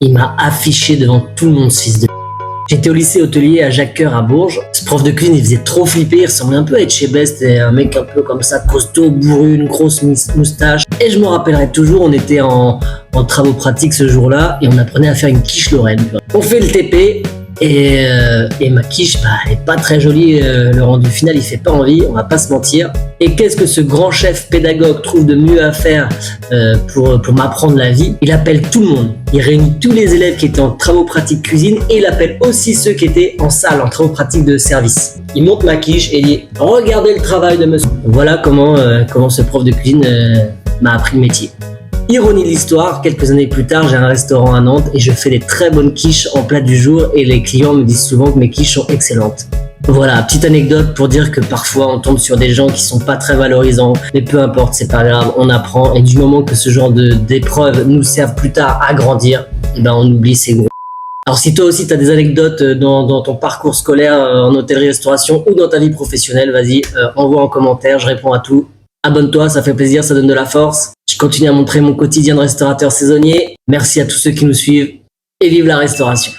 Il m'a affiché devant tout le monde, ce fils de... J'étais au lycée hôtelier à Jacques-Cœur à Bourges. Ce prof de cuisine, il faisait trop flipper, il ressemblait un peu à Etchebest, c'était un mec un peu comme ça, costaud, bourru, une grosse moustache. Et je me rappellerai toujours, on était en travaux pratiques ce jour-là et on apprenait à faire une quiche lorraine. On fait le TP et ma quiche, elle est pas très jolie, le rendu final il fait pas envie, on va pas se mentir. Et qu'est-ce que ce grand chef pédagogue trouve de mieux à faire pour m'apprendre la vie? Il appelle tout le monde. Il réunit tous les élèves qui étaient en travaux pratiques cuisine et il appelle aussi ceux qui étaient en salle, en travaux pratiques de service. Il monte ma quiche et il dit « Regardez le travail de monsieur ». Voilà comment ce prof de cuisine m'a appris le métier. Ironie de l'histoire, quelques années plus tard, j'ai un restaurant à Nantes et je fais des très bonnes quiches en plat du jour et les clients me disent souvent que mes quiches sont excellentes. Voilà, petite anecdote pour dire que parfois on tombe sur des gens qui sont pas très valorisants, mais peu importe, c'est pas grave, on apprend et du moment que ce genre d'épreuves nous servent plus tard à grandir, on oublie ces gros. Alors si toi aussi tu as des anecdotes dans ton parcours scolaire en hôtellerie-restauration ou dans ta vie professionnelle, vas-y, envoie en commentaire, je réponds à tout. Abonne-toi, ça fait plaisir, ça donne de la force. Je continue à montrer mon quotidien de restaurateur saisonnier. Merci à tous ceux qui nous suivent et vive la restauration.